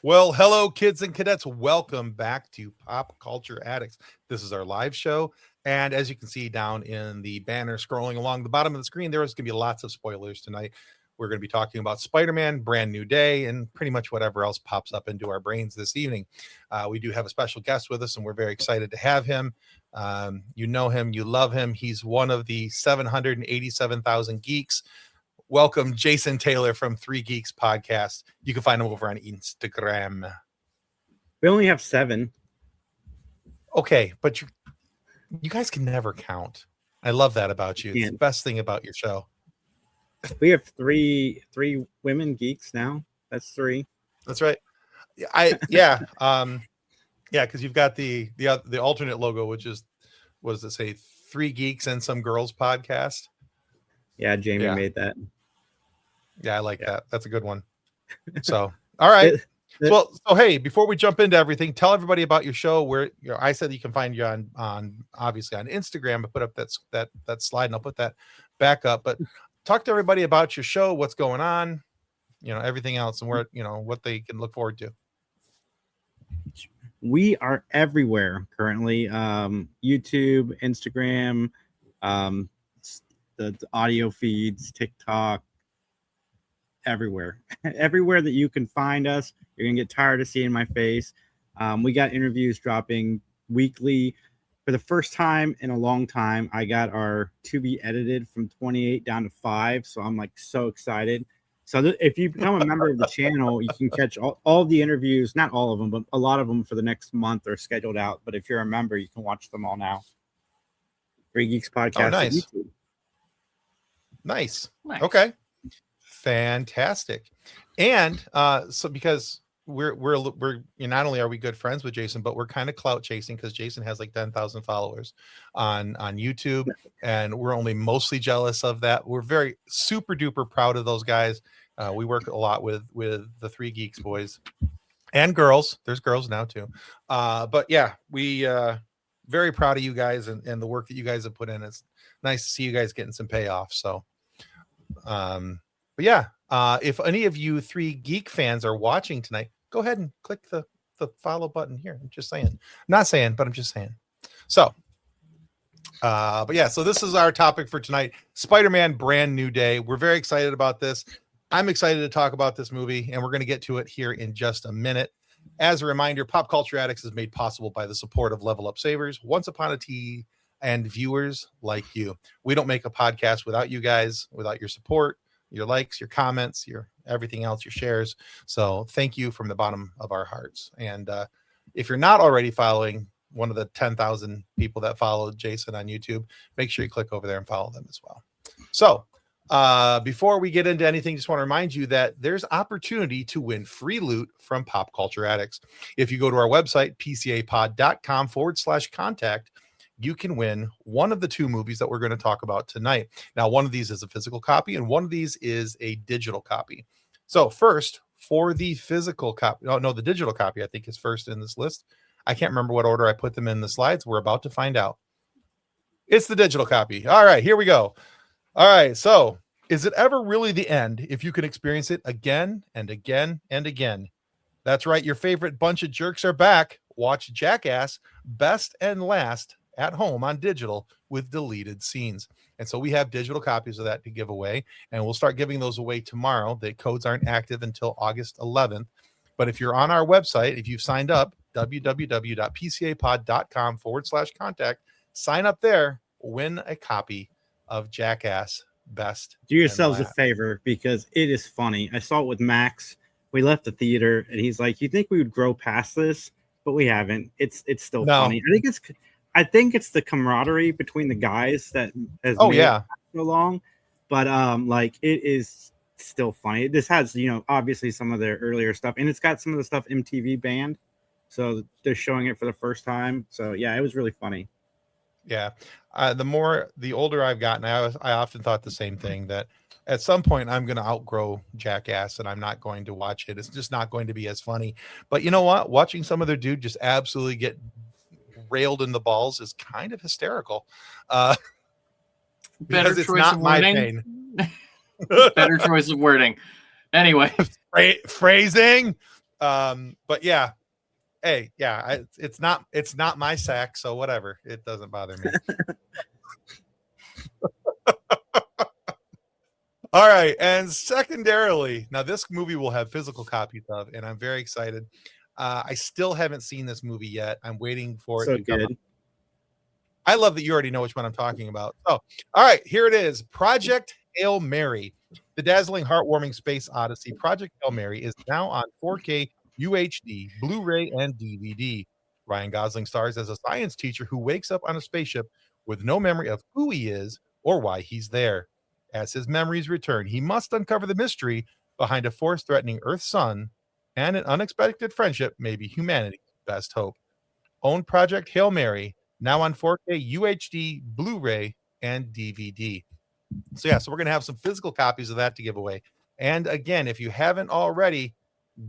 Well, hello, kids and cadets. Welcome back to Pop Culture Addicts. This is our live show. And as you can see down in the banner scrolling along the bottom of the screen, there is going to be lots of spoilers tonight. We're going to be talking about Spider-Man, Brand New Day, and pretty much whatever else pops up into our brains this evening. We do have a special guest with us, and we're very excited to have him. You know him, you love him. He's one of the 787,000 geeks. Welcome, Jason Taylor from Geeks Podcast. You can find him over on Instagram. We only have 7. Okay, but you guys can never count. I love that about you. It's the best thing about your show. We have three women geeks now. That's 3. That's right. Because you've got the alternate logo, which is, what does it say? 3 geeks and some girls podcast. Yeah, Jamie made that. Yeah, I like that. That's a good one. So, all right. Well, so hey, before we jump into everything, tell everybody about your show. Where I said you can find you on obviously on Instagram. I put up that slide, and I'll put that back up. But talk to everybody about your show, what's going on, everything else, and where what they can look forward to. We are everywhere currently. YouTube, Instagram, the audio feeds, TikTok. Everywhere that you can find us. You're gonna get tired of seeing my face. We got interviews dropping weekly. For the first time in a long time, I got our to be edited from 28 down to 5, so I'm like so excited. So if you become a member of the channel, you can catch all the interviews, not all of them, but a lot of them for the next month are scheduled out. But if you're a member, you can watch them all now. Geeks Podcast. Oh, nice. Nice. Okay. Fantastic. And so because we're not only are we good friends with Jason, but we're kind of clout chasing because Jason has like 10,000 followers on YouTube, and we're only mostly jealous of that. We're very super duper proud of those guys. We work a lot with the 3 Geeks boys and girls. There's girls now too. But yeah, we very proud of you guys and the work that you guys have put in. It's nice to see you guys getting some payoff. So but yeah, if any of you 3 geek fans are watching tonight, go ahead and click the follow button here. I'm just saying, not saying, but I'm just saying. So, but yeah, so this is our topic for tonight: Spider-Man, Brand New Day. We're very excited about this. I'm excited to talk about this movie, and we're going to get to it here in just a minute. As a reminder, Pop Culture Addicts is made possible by the support of Level Up Savers, Once Upon a Tea, and viewers like you. We don't make a podcast without you guys, without your support, your likes, your comments, your everything else, your shares. So thank you from the bottom of our hearts. And if you're not already following one of the 10,000 people that follow Jason on YouTube, make sure you click over there and follow them as well. So before we get into anything, just want to remind you that there's opportunity to win free loot from Pop Culture Addicts. If you go to our website, pcapod.com/contact, you can win one of the 2 movies that we're going to talk about tonight. Now, one of these is a physical copy, and one of these is a digital copy. So first, for the physical copy, the digital copy, I think is first in this list. I can't remember what order I put them in the slides. We're about to find out. It's the digital copy. All right, here we go. All right, so is it ever really the end if you can experience it again and again and again? That's right, your favorite bunch of jerks are back. Watch Jackass Best and Last at home on digital with deleted scenes. And so we have digital copies of that to give away, and we'll start giving those away tomorrow. The codes aren't active until August 11th. But if you're on our website, if you've signed up, www.pcapod.com/contact, sign up there, win a copy of Jackass Best. Do yourselves a favor because it is funny. I saw it with Max. We left the theater and he's like, "You think we would grow past this?" But we haven't. It's still funny. I think it's the camaraderie between the guys that has made it so long. But like it is still funny. This has, obviously some of their earlier stuff, and it's got some of the stuff MTV banned. So they're showing it for the first time. So yeah, it was really funny. Yeah. The older I've gotten, I often thought the same thing, that at some point I'm going to outgrow Jackass and I'm not going to watch it. It's just not going to be as funny. But you know what? Watching some other dude just absolutely get railed in the balls is kind of hysterical. Better it's choice not of my wording. pain. Better choice of wording. Anyway. Phrasing. But yeah, hey, yeah, it's not my sack, so whatever. It doesn't bother me. All right, and secondarily, now this movie will have physical copies of, and I'm very excited. I still haven't seen this movie yet. I'm waiting for it So to come good. out. I love that you already know which one I'm talking about. So, all right, here it is. Project Hail Mary, the dazzling, heartwarming space odyssey. Project Hail Mary is now on 4K UHD, Blu-ray, and DVD. Ryan Gosling stars as a science teacher who wakes up on a spaceship with no memory of who he is or why he's there. As his memories return, he must uncover the mystery behind a force threatening Earth's sun, and an unexpected friendship may be humanity's best hope. Own Project Hail Mary, now on 4K UHD, Blu-ray, and DVD. So yeah, so we're going to have some physical copies of that to give away. And again, if you haven't already,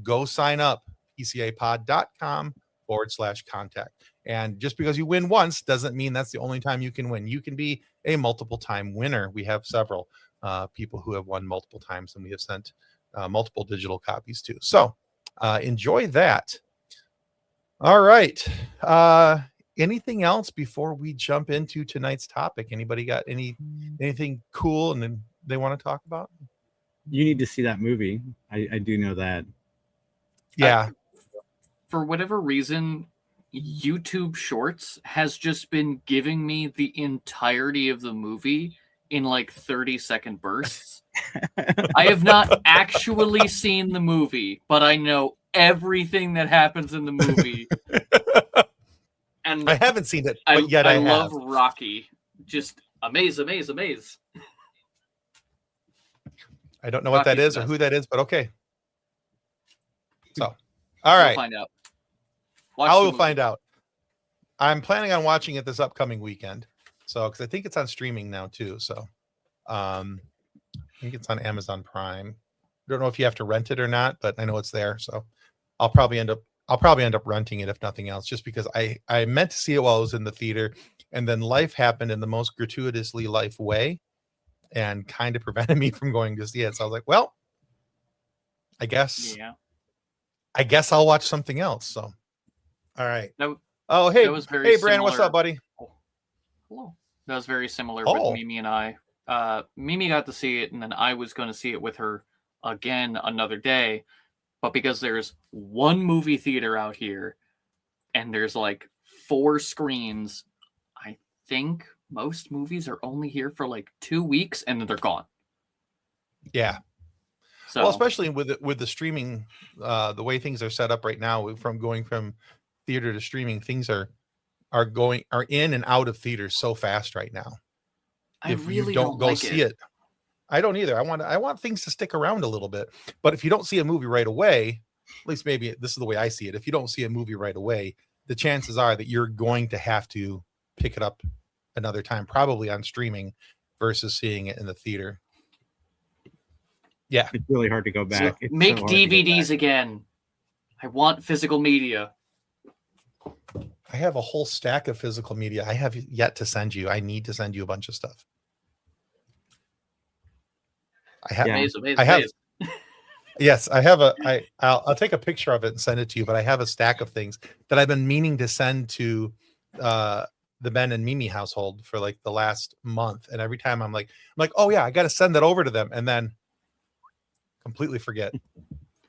go sign up, pcapod.com/contact. And just because you win once doesn't mean that's the only time you can win. You can be a multiple time winner. We have several people who have won multiple times, and we have sent multiple digital copies too. So enjoy that. All right. Anything else before we jump into tonight's topic? Anybody got anything cool and then they want to talk about? You need to see that movie. I do know that. Yeah. For whatever reason, YouTube Shorts has just been giving me the entirety of the movie in like 30-second bursts. I have not actually seen the movie, but I know everything that happens in the movie. And I haven't seen it, but yet I love have. Rocky. Just amaze. I don't know what that Rocky's is the or best. who that is, but okay. So, all right. We'll find out. Watch I the will movie. find out. I'm planning on watching it this upcoming weekend. So, because I think it's on streaming now too. So, I think it's on Amazon Prime. Don't know if you have to rent it or not, but I know it's there. So, I'll probably end up renting it if nothing else, just because I meant to see it while I was in the theater, and then life happened in the most gratuitously life way, and kind of prevented me from going to see it. So I was like, well, I guess I'll watch something else. So, all right. Oh, hey, that was very hey, Brandon, what's similar. up, buddy? Oh, hello. That was very similar Oh. with Mimi and I. Mimi got to see it, and then I was going to see it with her again another day. But because there's one movie theater out here, and there's like 4 screens, I think most movies are only here for like 2 weeks, and then they're gone. Yeah. So, Well, especially with the streaming, the way things are set up right now, from going from theater to streaming, things are in and out of theaters so fast right now. I If really you don't go like see it, I don't either. I want things to stick around a little bit. But if you don't see a movie right away, at least maybe this is the way I see it. If you don't see a movie right away, the chances are that you're going to have to pick it up another time, probably on streaming versus seeing it in the theater. Yeah. It's really hard to go back. So It's make so hard to go DVDs back. again. I want physical media. I have a whole stack of physical media I have yet to send you. I need to send you a bunch of stuff. I have. Yeah. Amaze. I have. Yes, I have I'll take a picture of it and send it to you, but I have a stack of things that I've been meaning to send to the Ben and Mimi household for like the last month. And every time I'm like, oh yeah, I got to send that over to them. And then completely forget,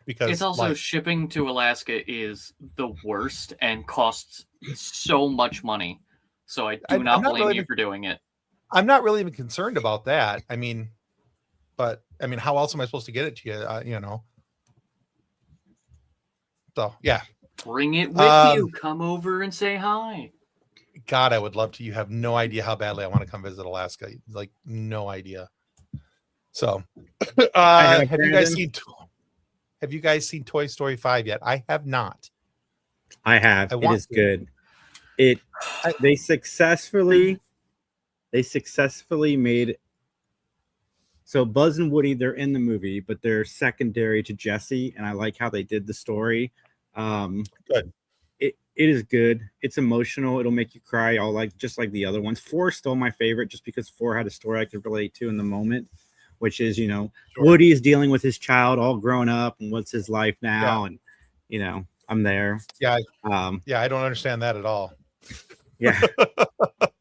because It's also shipping to Alaska is the worst and costs so much money. So I do I'm not not blame really you for doing it. I'm not really even concerned about that. But how else am I supposed to get it to you? So yeah, Bring it with you. Come over and say hi. God, I would love to. You have no idea how badly I want to come visit Alaska. Like, no idea. So, have you guys seen Toy Story 5 yet? I have not. I have. It is good. They successfully made. So Buzz and Woody, they're in the movie, but they're secondary to Jesse, and I like how they did the story. Good. It is good. It's emotional. It'll make you cry. Just like the other ones. 4 is still my favorite, just because 4 had a story I could relate to in the moment, which is, Sure. Woody is dealing with his child all grown up, and what's his life now, and I'm there. Yeah, Um, I don't understand that at all. yeah.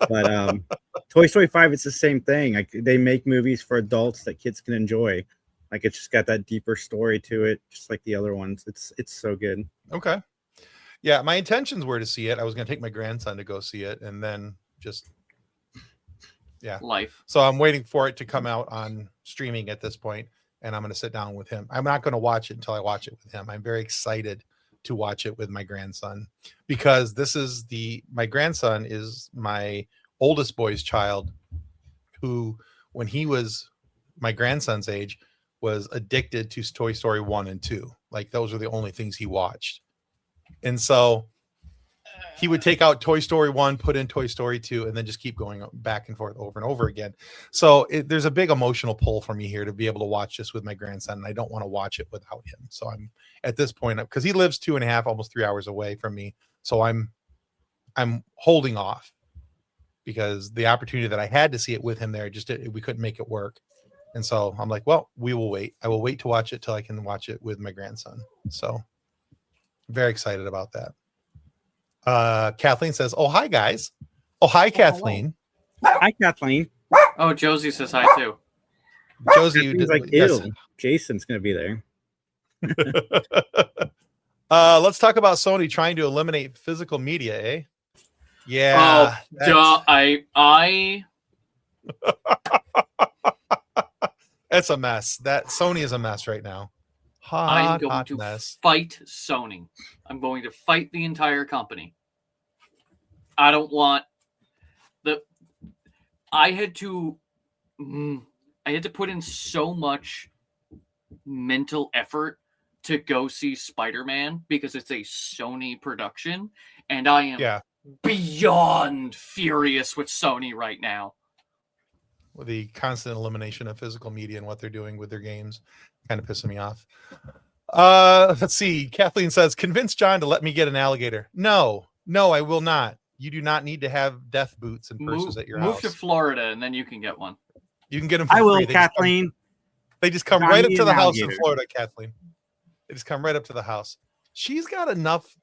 But Toy Story 5, it's the same thing. Like they make movies for adults that kids can enjoy. Like it's just got that deeper story to it, just like the other ones. It's so good. Okay. Yeah, my intentions were to see it. I was going to take my grandson to go see it, and then just Life. So I'm waiting for it to come out on streaming at this point, and I'm going to sit down with him. I'm not going to watch it until I watch it with him. I'm very excited to watch it with my grandson because my grandson is my oldest boy's child, who, when he was my grandson's age, was addicted to Toy Story 1 and 2. Like those are the only things he watched. And so he would take out Toy Story 1, put in Toy Story 2, and then just keep going back and forth over and over again. So there's a big emotional pull for me here to be able to watch this with my grandson, and I don't want to watch it without him. So I'm at this point, because he lives 2.5, almost 3 hours away from me. So I'm holding off because the opportunity that I had to see it with him there, we couldn't make it work. And so I'm like, well, we will wait. I will wait to watch it till I can watch it with my grandson. So very excited about that. Kathleen says, "Oh, hi guys." Oh, hi, Kathleen. Hi, Kathleen. Oh, Josie says hi too. Josie, Kathleen's like, ew, Jason's gonna be there. Let's talk about Sony trying to eliminate physical media, eh? Yeah. Oh, I That's a mess. That Sony is a mess right now. I'm going to fight Sony. I'm going to fight the entire company. I don't want I had to put in so much mental effort to go see Spider-Man because it's a Sony production, and I am beyond furious with Sony right now. With the constant elimination of physical media and what they're doing with their games, kind of pissing me off. Let's see. Kathleen says, "Convince John to let me get an alligator." No, I will not. You do not need to have death boots and purses at your house. Move to Florida and then you can get one. You can get them for free. I will, They Kathleen. Just come right up to the house in Florida, Kathleen. They just come right up to the house. She's got enough.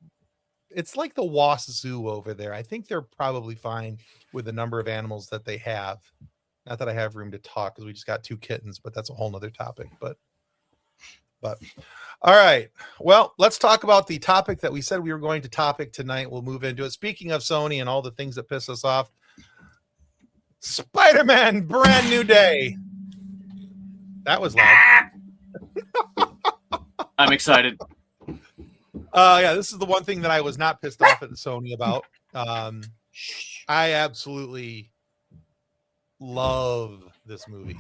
It's like the Wasp Zoo over there. I think they're probably fine with the number of animals that they have. Not that I have room to talk because we just got 2 kittens, but that's a whole nother topic. But all right. Well, let's talk about the topic that we said we were going to topic tonight. We'll move into it. Speaking of Sony and all the things that piss us off, Spider-Man Brand New Day. That was loud. I'm excited. Yeah, this is the one thing that I was not pissed off at Sony about. I absolutely love this movie.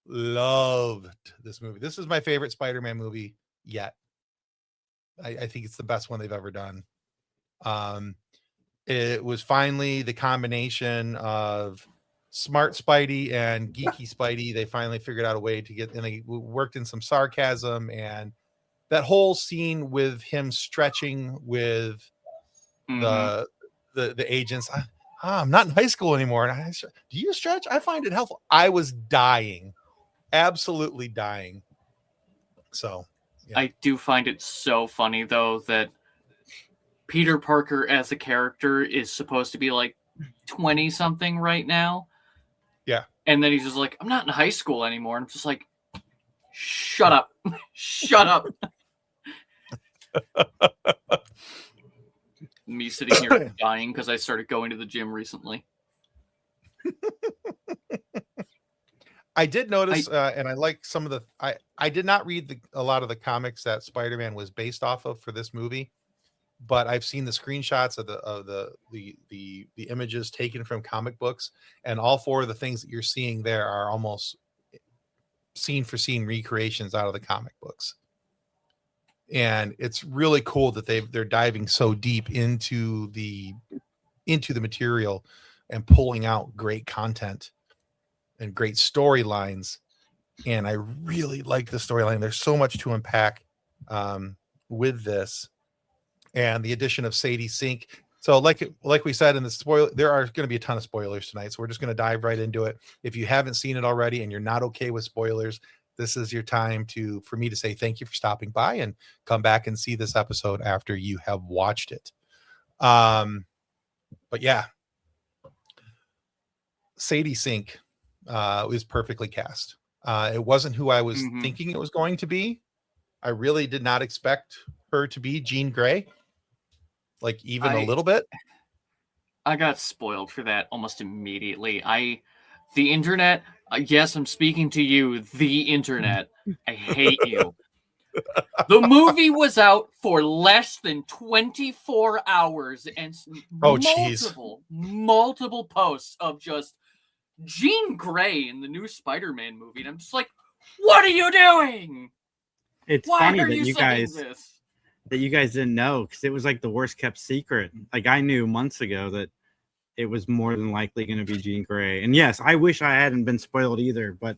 Loved this movie. This is my favorite Spider-Man movie yet. I think it's the best one they've ever done. It was finally the combination of smart Spidey and geeky Spidey. They finally figured out a way to get, and they worked in some sarcasm, and that whole scene with him stretching with the agents. I'm not in high school anymore. And do you stretch? I find it helpful. I was dying, absolutely dying. So yeah. I do find it so funny though that Peter Parker as a character is supposed to be like 20 something right now. Yeah. And then he's just like, I'm not in high school anymore. And I'm just like, shut up. Shut up. Me sitting here dying because I started going to the gym recently. I did notice, and I like some of the. I did not read a lot of the comics that Spider-Man was based off of for this movie, but I've seen the screenshots of the images taken from comic books, and all 4 of the things that you're seeing there are almost scene for scene recreations out of the comic books. And it's really cool that they're diving so deep into the material and pulling out great content and great storylines. And I really like the storyline. There's so much to unpack with this, and the addition of Sadie Sink. So like we said in the spoiler, there are going to be a ton of spoilers tonight. So we're just going to dive right into it. If you haven't seen it already and you're not okay with spoilers, this is your time for me to say thank you for stopping by, and come back and see this episode after you have watched it. But yeah, Sadie Sink is perfectly cast. It wasn't who I was thinking it was going to be. I really did not expect her to be Jean Grey, like even a little bit. I got spoiled for that almost immediately. The internet, yes, I'm speaking to you, the internet. I hate you. The movie was out for less than 24 hours, and multiple posts of just Jean Grey in the new Spider-Man movie. And I'm just like, what are you doing? It's funny that you guys didn't know, because it was like the worst kept secret. Like, I knew months ago that it was more than likely going to be Jean Grey. And yes, I wish I hadn't been spoiled either, but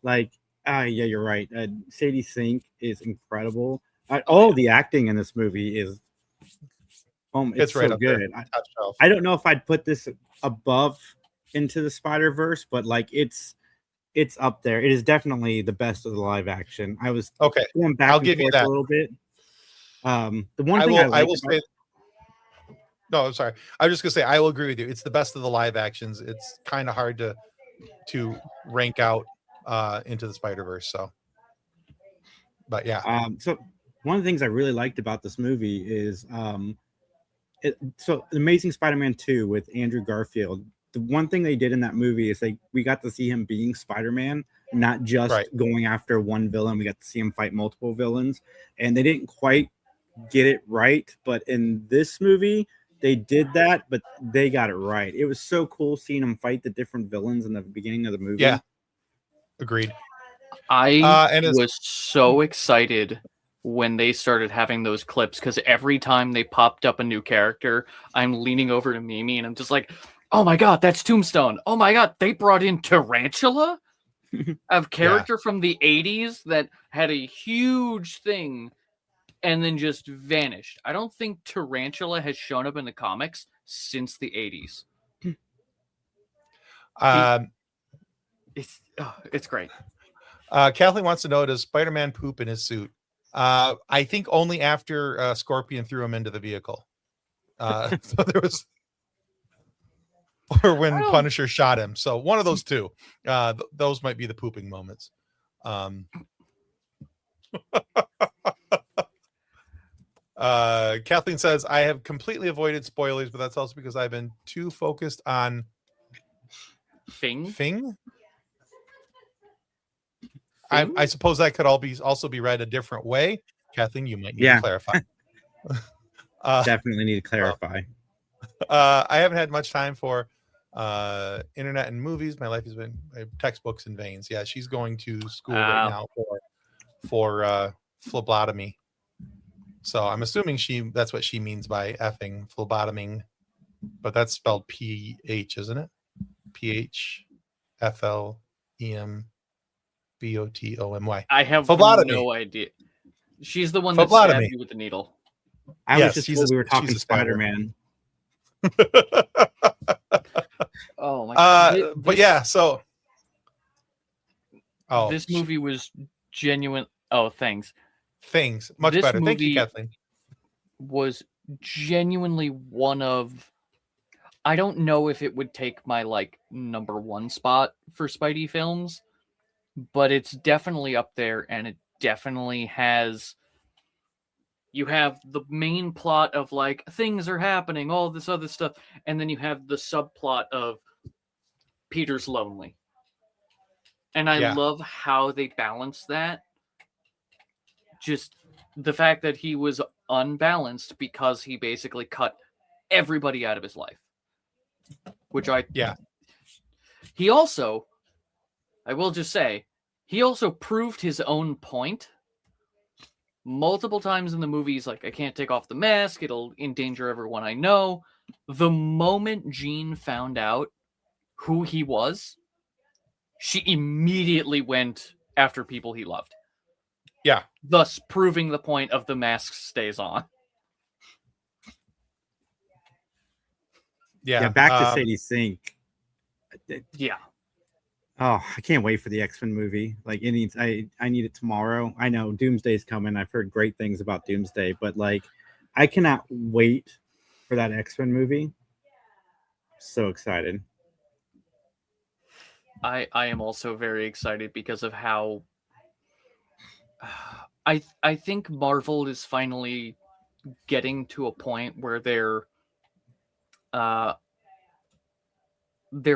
like, yeah, you're right. Sadie Sink is incredible. All the acting in this movie is it's right so good. I don't know if I'd put this above Into the Spider-Verse, but like it's up there. It is definitely the best of the live action. I was going back and forth a little bit. The one thing I will say. No, I'm sorry. I was just gonna say I will agree with you. It's the best of the live actions. It's kind of hard to rank out Into the Spider-Verse. So, but yeah. So one of the things I really liked about this movie is so Amazing Spider-Man 2 with Andrew Garfield. The one thing they did in that movie is we got to see him being Spider-Man, not just going after one villain. We got to see him fight multiple villains, and they didn't quite get it right. But in this movie, they did that, but they got it right. It was so cool seeing him fight the different villains in the beginning of the movie. Yeah, agreed. I was so excited when they started having those clips, because every time they popped up a new character, I'm leaning over to Mimi and I'm just like, oh my god, that's Tombstone. Oh my god, they brought in Tarantula, a character from the 80s that had a huge thing and then just vanished. I don't think Tarantula has shown up in the comics since the 80s. It's great. Kathleen wants to know, does Spider-Man poop in his suit? I think only after Scorpion threw him into the vehicle. So there was, or when Punisher shot him. So one of those two. Those might be the pooping moments. Kathleen says, I have completely avoided spoilers, but that's also because I've been too focused on Fing? I suppose that could also be read a different way. Kathleen, you might need to clarify. Definitely need to clarify. I haven't had much time for internet and movies. My life has been textbooks and veins. Yeah, she's going to school right now for phlebotomy. So I'm assuming that's what she means by effing, phlebotoming, but that's spelled PH, isn't it? PHFLEMBOTOMY. I have no idea. She's the one that stabbed you with the needle. I was just told we were talking Spider-Man. Oh my god! But yeah, so this movie was genuine. Oh, thanks. Things much better. Thank you, Kathleen. Was genuinely one of. I don't know if it would take my number one spot for Spidey films, but it's definitely up there, and it definitely has. You have the main plot of things are happening, all this other stuff, and then you have the subplot of Peter's lonely. And I love how they balance that. Just the fact that he was unbalanced because he basically cut everybody out of his life. He also, I will just say, he also proved his own point. Multiple times in the movie, he's like, I can't take off the mask. It'll endanger everyone I know. The moment Jean found out who he was, she immediately went after people he loved. Yeah. Thus proving the point of the mask stays on. Yeah, back to Sadie Sink. Yeah. Oh, I can't wait for the X-Men movie. Like it needs, I need it tomorrow. I know Doomsday's coming. I've heard great things about Doomsday, but like I cannot wait for that X-Men movie. So excited. I am also very excited because of how I think Marvel is finally getting to a point where they're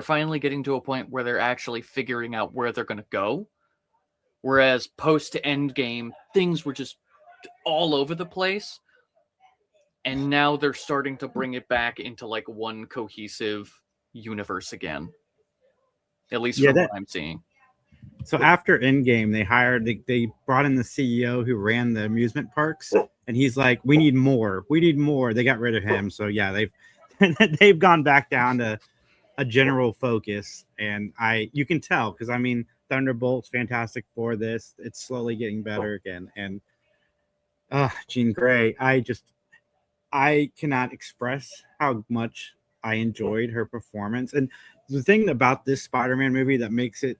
finally getting to a point where they're actually figuring out where they're going to go. Whereas post Endgame, things were just all over the place. And now they're starting to bring it back into like one cohesive universe again. At least from what I'm seeing. So after Endgame, they brought in the CEO who ran the amusement parks, and he's like, "We need more. We need more." They got rid of him, so yeah, they've gone back down to a general focus, and you can tell because I mean, Thunderbolt's fantastic for this. It's slowly getting better again, and Jean Grey, I cannot express how much I enjoyed her performance, and the thing about this Spider-Man movie that makes it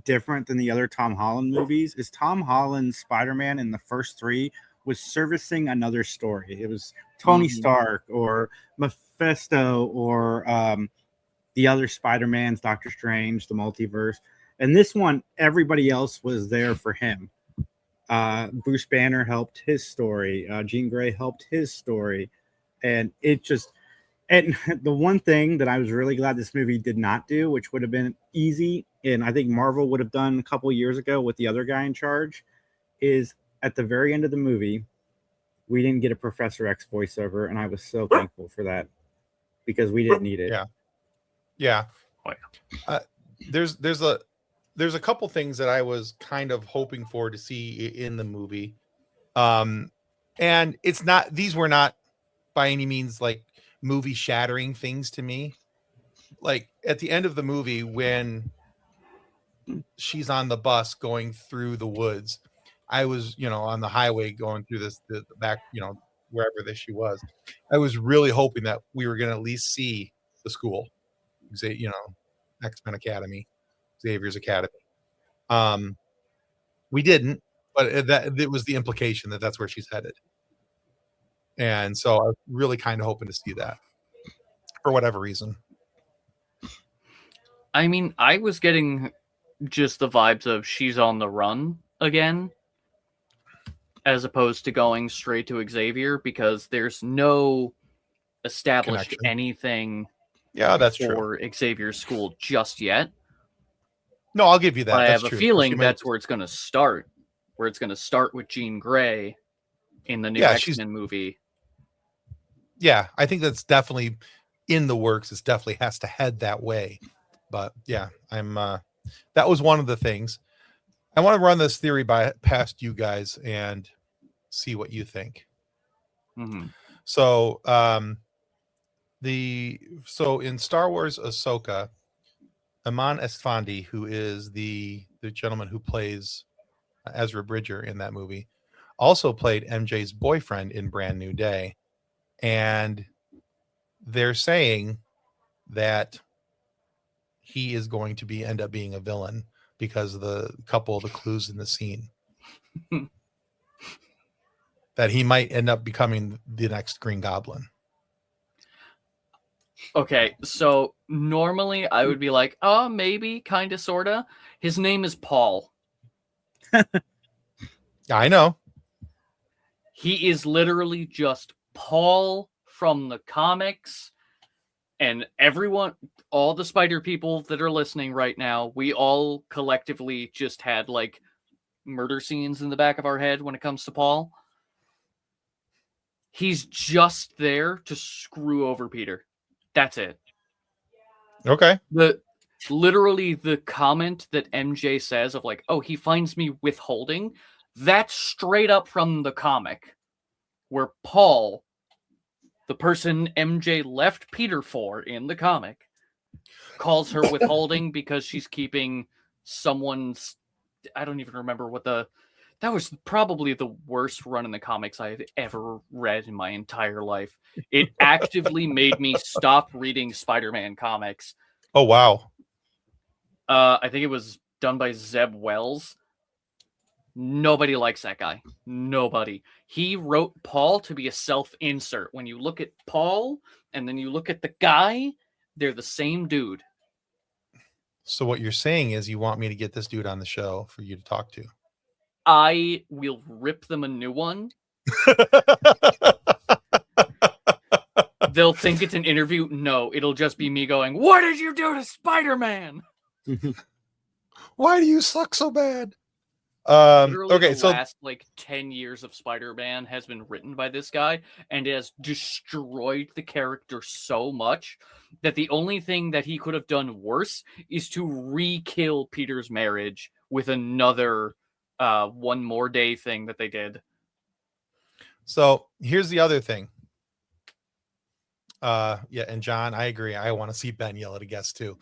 different than the other Tom Holland movies is Tom Holland's Spider-Man in the first three was servicing another story. It was Tony Stark or Mephisto or the other Spider-Mans, Doctor Strange, the multiverse. And this one, everybody else was there for him. Bruce Banner helped his story. Jean Grey helped his story. And it just... And the one thing that I was really glad this movie did not do, which would have been easy, and I think Marvel would have done a couple years ago with the other guy in charge, is at the very end of the movie, we didn't get a Professor X voiceover, and I was so thankful for that because we didn't need it. Yeah. Oh, yeah. There's a couple things that I was kind of hoping for to see in the movie, and these were not by any means like movie shattering things to me. Like at the end of the movie when she's on the bus going through the woods, I was on the highway going through the back, wherever she was. I was really hoping that we were going to at least see the school, X-Men Academy, Xavier's Academy. We didn't, but it was the implication that that's where she's headed. And so I was really kind of hoping to see that for whatever reason. I mean, I was getting just the vibes of she's on the run again, as opposed to going straight to Xavier, because there's no established Connection. Anything that's for true. Xavier's school just yet. No, I'll give you that. But I that's have true. a feeling that's where it's going to start, where it's going to start with Jean Grey in the new X-Men movie. Yeah, I think that's definitely in the works. It definitely has to head that way. But yeah, that was one of the things. I want to run this theory past you guys and see what you think. Mm-hmm. So, in Star Wars Ahsoka, Iman Esfandi, who is the gentleman who plays Ezra Bridger in that movie, also played MJ's boyfriend in Brand New Day. And they're saying that he is going to end up being a villain because of the couple of the clues in the scene. That he might end up becoming the next Green Goblin. Okay, so normally I would be like, oh, maybe, kind of, sort of. His name is Paul. I know. He is literally just Paul from the comics. And everyone, all the spider people that are listening right now, we all collectively just had like murder scenes in the back of our head when it comes to Paul. He's just there to screw over Peter. That's it. Okay. Literally the comment that MJ says of like, oh, he finds me withholding, that's straight up from the comic, where Paul, the person MJ left Peter for in the comic, calls her withholding because she's keeping someone's... I don't even remember what that was probably the worst run in the comics I've ever read in my entire life. It actively made me stop reading Spider-Man comics. Oh, wow. I think it was done by Zeb Wells. Nobody likes that guy. Nobody. He wrote Paul to be a self-insert. When you look at Paul and then you look at the guy, they're the same dude. So what you're saying is you want me to get this dude on the show for you to talk to. I will rip them a new one. They'll think it's an interview. No, it'll just be me going, "What did you do to Spider-Man?" Why do you suck so bad? Literally Okay, the so last 10 years of Spider-Man has been written by this guy and has destroyed the character so much that the only thing that he could have done worse is to re-kill Peter's marriage with another one more day thing that they did. So here's the other thing. Yeah, and John, I agree. I want to see Ben yell at a guest too.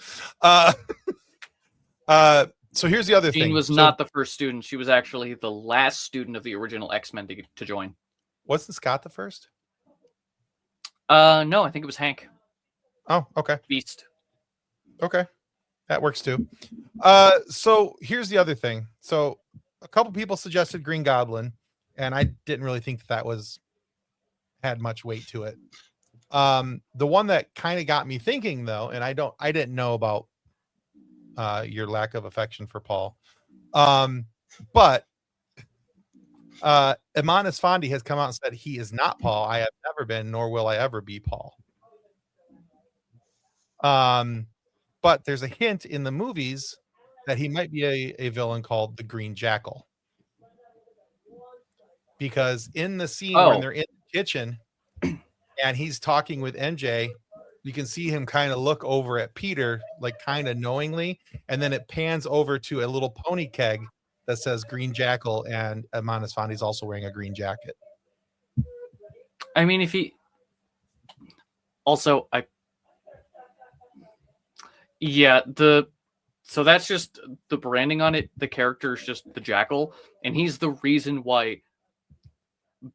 So here's the other thing. Jean was not the first student. She was actually the last student of the original X-Men to join. Wasn't Scott the first? No, I think it was Hank. Oh, okay. Beast. Okay. That works too. So here's the other thing. So a couple people suggested Green Goblin, and I didn't really think that had much weight to it. The one that kind of got me thinking though, and I didn't know about your lack of affection for Paul. But Iman Esfandi has come out and said he is not Paul. I have never been, nor will I ever be Paul. But there's a hint in the movies that he might be a villain called the Green Jackal. Because in the scene when they're in the kitchen and he's talking with MJ, you can see him kind of look over at Peter, kind of knowingly, and then it pans over to a little pony keg that says Green Jackal, and Iman Esfandi is also wearing a green jacket. I mean, if he also, so that's just the branding on it. The character is just the Jackal, and he's the reason why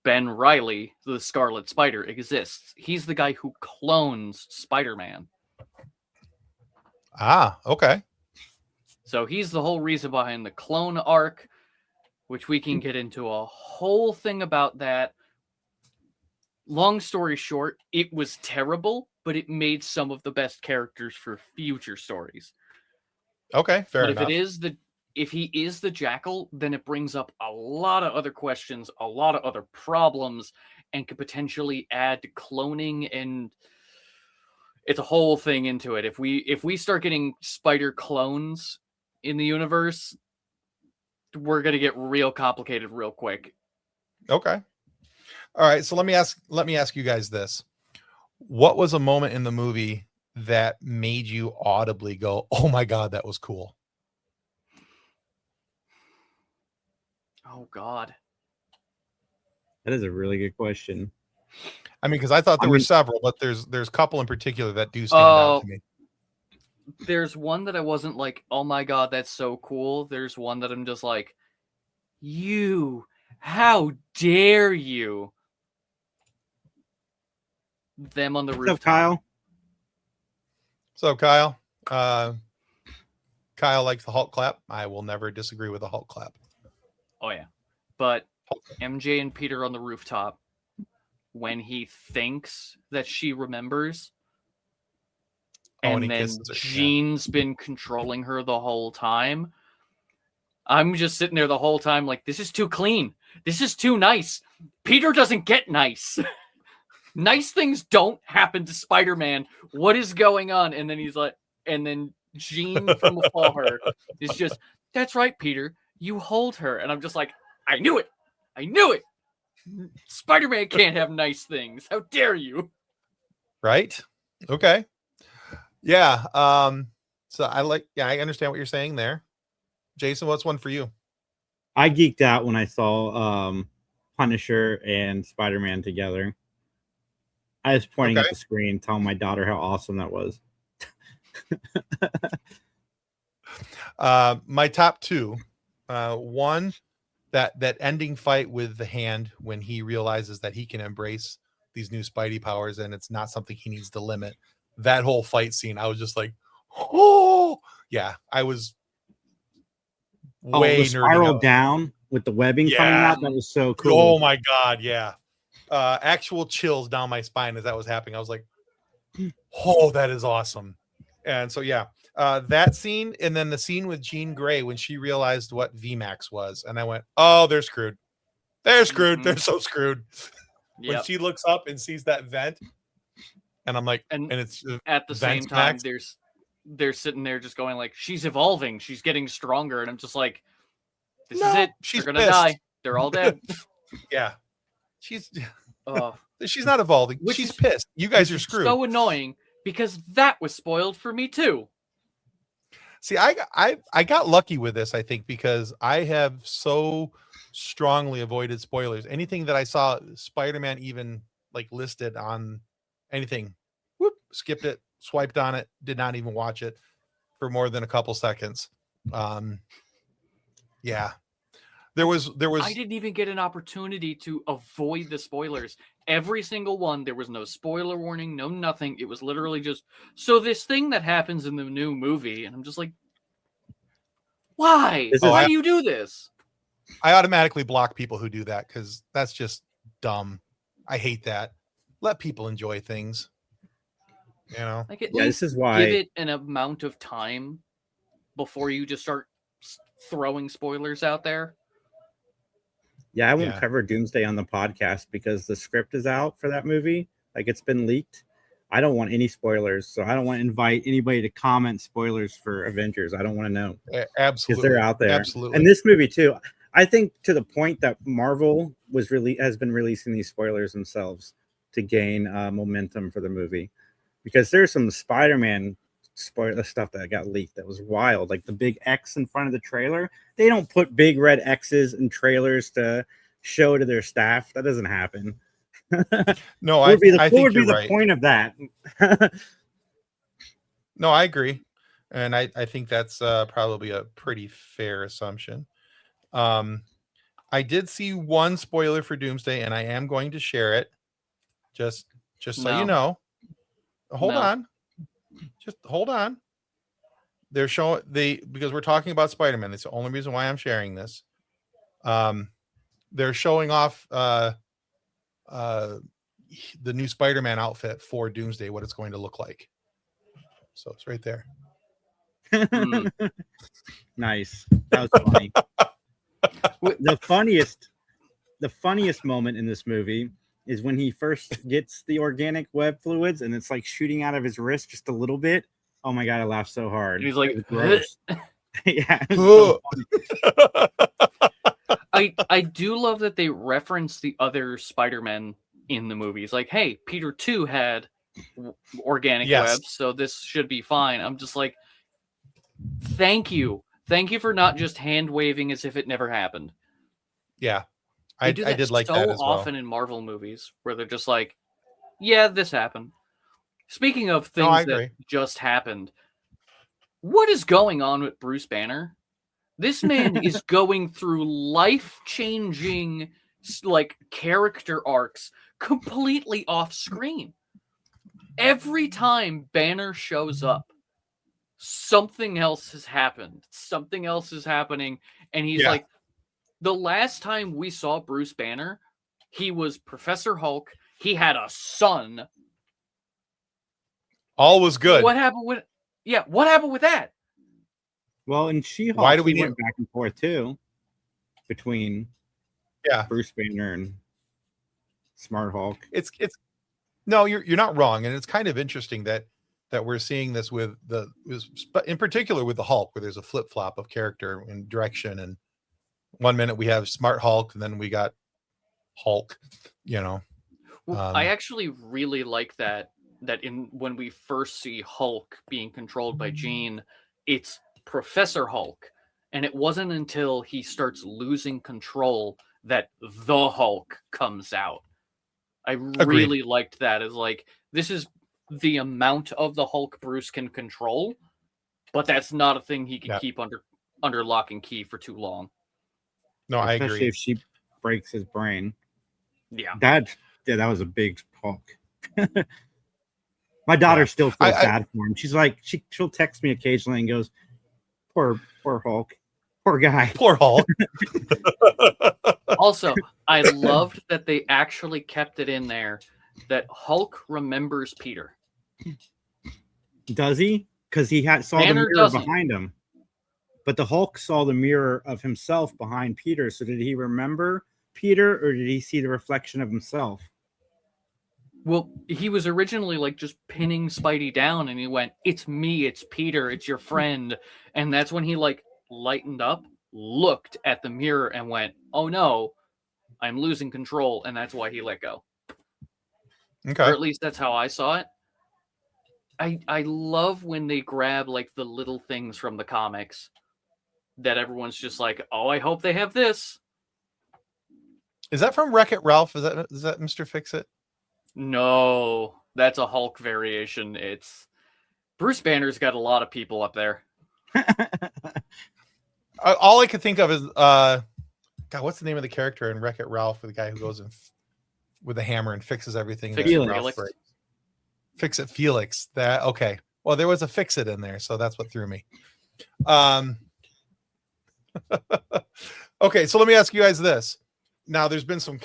Ben Reilly, the Scarlet Spider, exists. He's the guy who clones Spider-Man. Ah, okay. So he's the whole reason behind the clone arc, which we can get into a whole thing about that. Long story short, it was terrible, but it made some of the best characters for future stories. Okay, fair enough. If he is the Jackal, then it brings up a lot of other questions, a lot of other problems, and could potentially add cloning, and it's a whole thing into it. If we start getting spider clones in the universe, we're gonna get real complicated real quick. Okay. All right. So let me ask you guys this. What was a moment in the movie that made you audibly go, "Oh my God, that was cool"? Oh God. That is a really good question. I mean, because I thought there were several, but there's a couple in particular that do stand out to me. There's one that I wasn't like, "Oh my God, that's so cool." There's one that I'm just like, how dare you? Them on the rooftop. What's up, Kyle? So Kyle, Kyle likes the Hulk clap. I will never disagree with the Hulk clap. Oh yeah, but MJ and Peter on the rooftop, when he thinks that she remembers, and then Jean's been controlling her the whole time. I'm just sitting there the whole time like, this is too clean. This is too nice. Peter doesn't get nice. Nice things don't happen to Spider-Man. What is going on? And then he's like, and then Jean from afar is just, "That's right, Peter. You hold her." And I'm just like, I knew it. Spider-Man can't have nice things. How dare you? Right? Okay. Yeah. So I understand what you're saying there. Jason, what's one for you? I geeked out when I saw Punisher and Spider-Man together. I was pointing at the screen, telling my daughter how awesome that was. My top two. One, that ending fight with the Hand when he realizes that he can embrace these new Spidey powers and it's not something he needs to limit. That whole fight scene, I was just like, Oh, yeah. I was way the nerding spiral out. down with the webbing coming Yeah. out. That was so cool. Oh my God. Yeah. Actual chills down my spine as that was happening. I was like, oh, that is awesome. And so, yeah, that scene. And then the scene with Jean Grey when she realized what VMAX was. And I went, oh, they're screwed. They're screwed. They're so screwed. When Yep. she looks up and sees that vent. And I'm like, And it's at the same Vent time, Max? they're sitting there just going like, she's evolving, she's getting stronger, and I'm just like, this is No, it. she's They're gonna pissed. die. They're all dead. Yeah. She's Oh, she's not evolving. Which She's is- pissed. You guys which are is screwed. so annoying because that was spoiled for me too. See, I got lucky with this, I think, because I have so strongly avoided spoilers. Anything that I saw Spider-Man even like listed on anything, whoop, skipped it, swiped on it, did not even watch it for more than a couple seconds. Yeah. There was I didn't even get an opportunity to avoid the spoilers. Every single one, there was no spoiler warning, no nothing. It was literally just, so this thing that happens in the new movie, and I'm just like, why? Why do you do this? I automatically block people who do that because that's just dumb. I hate that. Let people enjoy things. You know? Like, at Yeah, least this is why. give it an amount of time before you just start throwing spoilers out there. Yeah, I won't Yeah. cover Doomsday on the podcast because the script is out for that movie. Like, it's been leaked. I don't want any spoilers, so I don't want to invite anybody to comment spoilers for Avengers. I don't want to know because Absolutely. they're out there. Absolutely. And this movie too. I think to the point that Marvel has been releasing these spoilers themselves to gain momentum for the movie, because there's some Spider-Man spoiler stuff that got leaked that was wild, like the big X in front of the trailer. They don't put big red X's in trailers to show to their staff. That doesn't happen. No, What would be the, I what think would be you're the right. point of that? No, I agree. And I think that's probably a pretty fair assumption. I did see one spoiler for Doomsday, and I am going to share it. Just so you know. Hold No. on. Just hold on. They're showing because we're talking about Spider-Man. That's the only reason why I'm sharing this. They're showing off the new Spider-Man outfit for Doomsday, what it's going to look like. So it's right there. Nice. That was funny. The funniest moment in this movie is when he first gets the organic web fluids and it's like shooting out of his wrist just a little bit. Oh my god, I laughed so hard. And he's like, it was gross. Yeah. So I do love that they reference the other Spider-Men in the movies. Like, hey, Peter 2 had organic webs, so this should be fine. I'm just like, thank you. Thank you for not just hand waving as if it never happened. Yeah. I did like that as often in Marvel movies where they're just like, yeah, this happened. Speaking of things that just happened, what is going on with Bruce Banner? This man is going through life-changing like character arcs completely off screen. Every time Banner shows up, something else has happened. Something else is happening, and he's like, the last time we saw Bruce Banner, he was Professor Hulk. He had a son. All was good. What happened with? Yeah, what happened with that? Well, and She-Hulk, why do we went back and forth too between Bruce Banner and Smart Hulk. It's no, you're not wrong, and it's kind of interesting that we're seeing this with in particular with the Hulk, where there's a flip flop of character and direction, and 1 minute we have Smart Hulk, and then we got Hulk. You know, I actually really like that when we first see Hulk being controlled by Jean, it's Professor Hulk, and it wasn't until he starts losing control that the Hulk comes out. I really liked that as like, this is the amount of the Hulk Bruce can control, but that's not a thing he can keep under lock and key for too long. No, I agree. Especially if she breaks his brain. Yeah. That was a big Hulk. My daughter still feels I- bad for him. She's like, she'll text me occasionally and goes, poor Hulk, poor guy. Poor Hulk. Also, I loved that they actually kept it in there that Hulk remembers Peter. Does he? Because he saw the Banner mirror doesn't. behind him. But the Hulk saw the mirror of himself behind Peter. So did he remember Peter, or did he see the reflection of himself? Well, he was originally like just pinning Spidey down, and he went, "It's me, it's Peter, it's your friend." And that's when he like lightened up, looked at the mirror, and went, "Oh no, I'm losing control," and that's why he let go. Okay. Or at least that's how I saw it. I love when they grab like the little things from the comics that everyone's just like, "Oh, I hope they have this." Is that from Wreck-It Ralph? Is that Mr. Fix-It? No, that's a Hulk variation. It's Bruce Banner's got a lot of people up there. All I could think of is God, what's the name of the character in Wreck-It Ralph, with the guy who goes in with a hammer and fixes everything? Fix-It that Ralph Felix. breaks? Fix-It Felix. That okay. Well, there was a Fix-It in there, so that's what threw me. Okay, so let me ask you guys this. Now, there's been some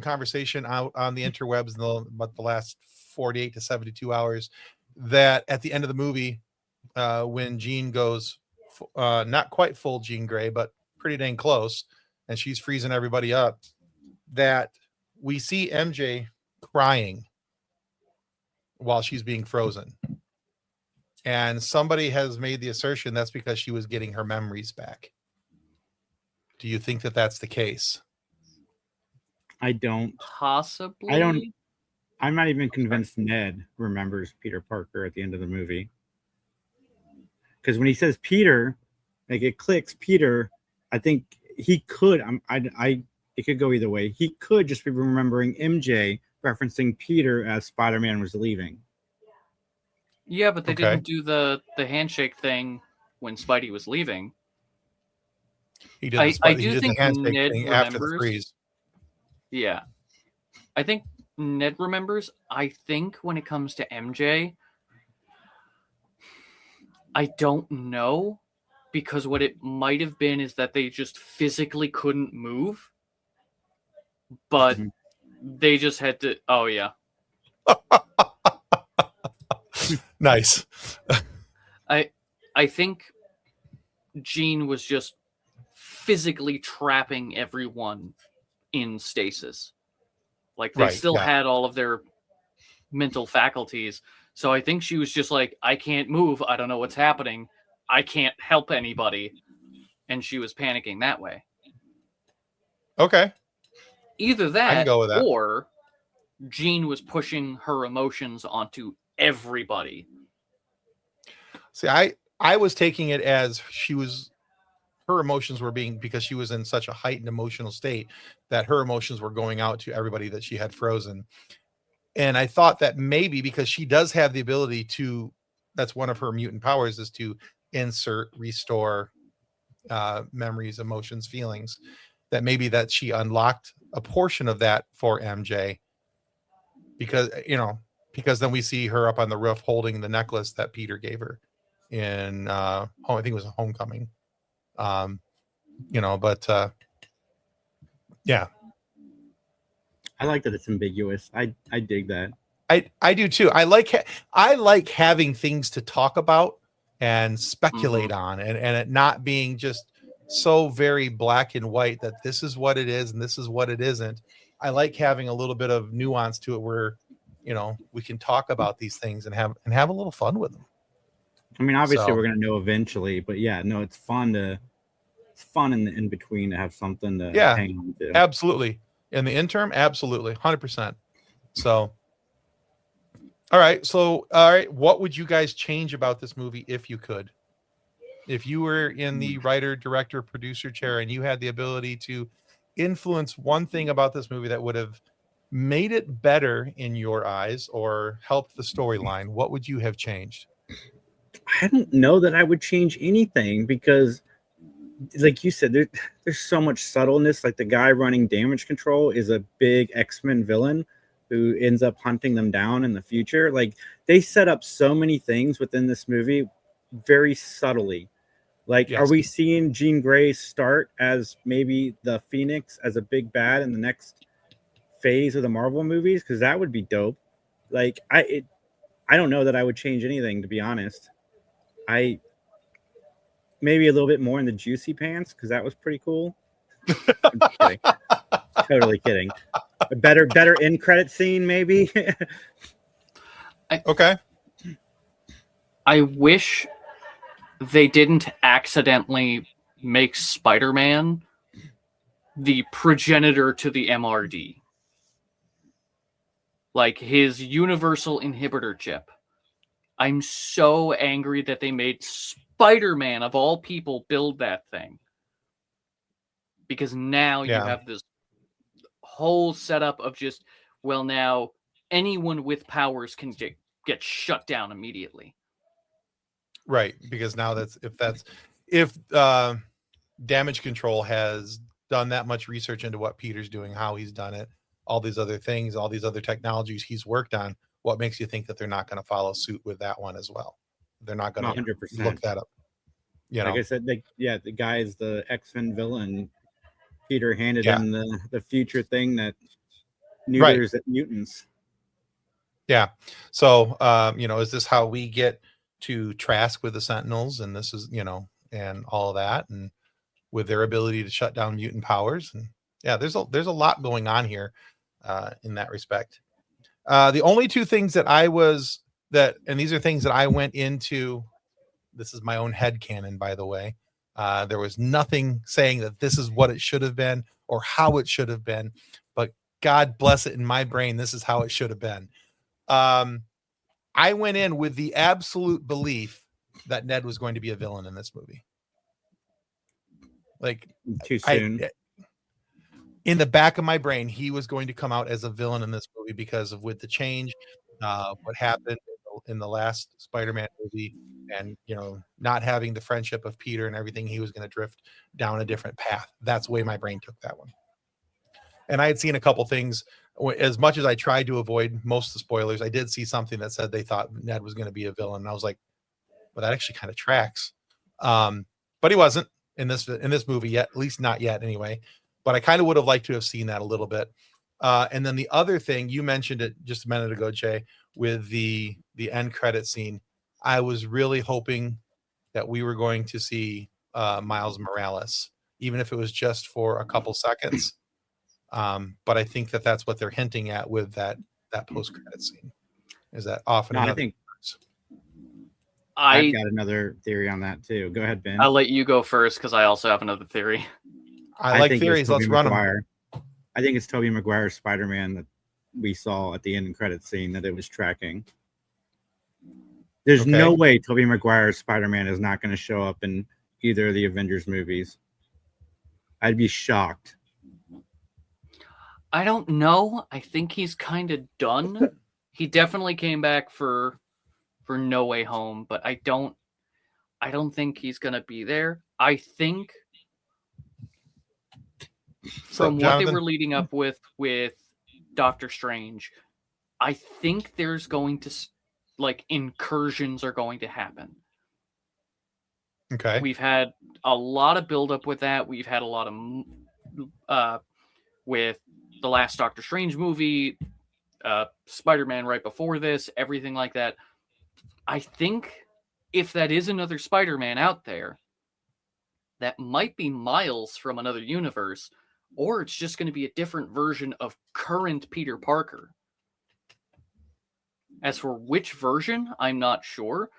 conversation out on the interwebs about the last 48 to 72 hours that at the end of the movie, when Jean goes not quite full Jean Grey, but pretty dang close, and she's freezing everybody up, that we see MJ crying while she's being frozen. And somebody has made the assertion that's because she was getting her memories back. Do you think that that's the case? I don't. Possibly. I'm not even convinced Ned remembers Peter Parker at the end of the movie. Because when he says Peter, like it clicks Peter, I think he could. It could go either way. He could just be remembering MJ referencing Peter as Spider-Man was leaving. Yeah, but they Okay. didn't do the handshake thing when Spidey was leaving. He did. I He do did think the handshake Ned thing after the remembers. freeze. Yeah. I think Ned remembers. I think when it comes to MJ, I don't know, because what it might have been is that they just physically couldn't move, but Mhm. they just had to. Oh yeah, Nice. I think Jean was just physically trapping everyone in stasis. Like they Right, still yeah. had all of their mental faculties. So I think she was just like, I can't move. I don't know what's happening. I can't help anybody. And she was panicking that way. Okay. Either I can that, go with that. or Jean was pushing her emotions onto everybody. See, I was taking it as her emotions were being, because she was in such a heightened emotional state, that her emotions were going out to everybody that she had frozen. And I thought that maybe because she does have the ability to, that's one of her mutant powers, is to restore memories, emotions, feelings, that maybe that she unlocked a portion of that for MJ, because then we see her up on the roof holding the necklace that Peter gave her in I think it was Homecoming. Yeah, I like that it's ambiguous. I dig that. I do too. I like having things to talk about and speculate on, and it not being just so very black and white that this is what it is and this is what it isn't. I like having a little bit of nuance to it where we can talk about these things and have a little fun with them. I mean, obviously So- we're gonna know eventually, but yeah, no, it's fun in the in between to have something to Yeah. hang on to. Absolutely. In the interim, absolutely. 100%. So, all right. What would you guys change about this movie if you could? If you were in the writer, director, producer chair and you had the ability to influence one thing about this movie that would have made it better in your eyes or helped the storyline, what would you have changed? I don't know that I would change anything because, like you said, there's so much subtleness. Like the guy running damage control is a big X-Men villain, who ends up hunting them down in the future. Like, they set up so many things within this movie very subtly. Like, are Yes. we seeing Jean Grey start as maybe the Phoenix as a big bad in the next phase of the Marvel movies? Because that would be dope. Like, I don't know that I would change anything, to be honest. I maybe a little bit more in the juicy pants, because that was pretty cool. I'm just kidding. Totally kidding. A better end credit scene, maybe. Okay. I wish they didn't accidentally make Spider-Man the progenitor to the MRD. Like his universal inhibitor chip. I'm so angry that they made Spider-Man, of all people, build that thing. Because now you have this whole setup of just, well, now anyone with powers can get shut down immediately. Right, because now if Damage Control has done that much research into what Peter's doing, how he's done it, all these other things, all these other technologies he's worked on, what makes you think that they're not going to follow suit with that one as well? They're not going to 100%. look that up. You know? Like I said, the guy is the X-Men villain. Peter handed him the future thing that neuters at mutants. Yeah. So, is this how we get to Trask with the Sentinels? And this is, and all of that, and with their ability to shut down mutant powers. And yeah, there's a lot going on here in that respect. The only two things and these are things that I went into, this is my own headcanon, by the way. There was nothing saying that this is what it should have been or how it should have been, but God bless it, in my brain, this is how it should have been. I went in with the absolute belief that Ned was going to be a villain in this movie. Like, too soon. In the back of my brain, he was going to come out as a villain in this movie because of with the change, what happened in the last Spider-Man movie, and not having the friendship of Peter and everything, he was going to drift down a different path. That's the way my brain took that one. And I had seen a couple things. As much as I tried to avoid most of the spoilers, I did see something that said they thought Ned was going to be a villain, and I was like, well, that actually kind of tracks. But he wasn't in this movie yet, at least not yet anyway. But I kind of would have liked to have seen that a little bit. And then the other thing, you mentioned it just a minute ago, Jay, with the end credit scene. I was really hoping that we were going to see Miles Morales, even if it was just for a couple seconds. But I think that's what they're hinting at with that post-credit scene. Is that often? I think I've got another theory on that too. Go ahead, Ben. I'll let you go first because I also have another theory. I like theories. Let's run them. I think it's Tobey Maguire's Spider-Man that we saw at the end credit scene that it was tracking. There's no way Tobey Maguire's Spider-Man is not going to show up in either of the Avengers movies. I'd be shocked. I don't know. I think he's kind of done. He definitely came back for No Way Home, but I don't think he's going to be there. I think from what they were leading up with Doctor Strange, I think there's going to incursions are going to happen. Okay. We've had a lot of buildup with that. We've had a lot of with the last Doctor Strange movie, Spider-Man right before this, everything like that. I think if that is another Spider-Man out there, that might be Miles from another universe, or it's just going to be a different version of current Peter Parker. As for which version, I'm not sure,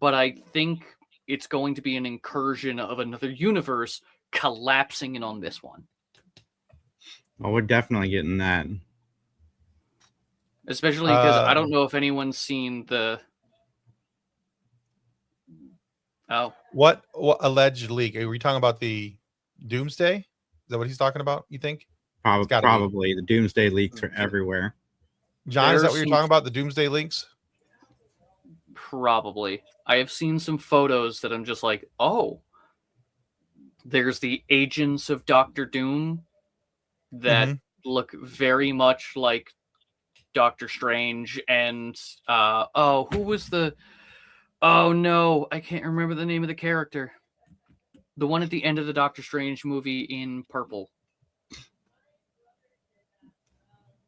but I think it's going to be an incursion of another universe collapsing in on this one. Well, we're definitely getting that. Especially because I don't know if anyone's seen the... Oh. What alleged leak? Are we talking about the Doomsday? Is that what he's talking about, you think? Probably. The Doomsday leaks are everywhere. John, is that what you're talking about? The Doomsday leaks? Probably. I have seen some photos that I'm just like, oh, there's the agents of Doctor Doom that look very much like Doctor Strange and who was the? Oh no, I can't remember the name of the character. The one at the end of the Doctor Strange movie in purple.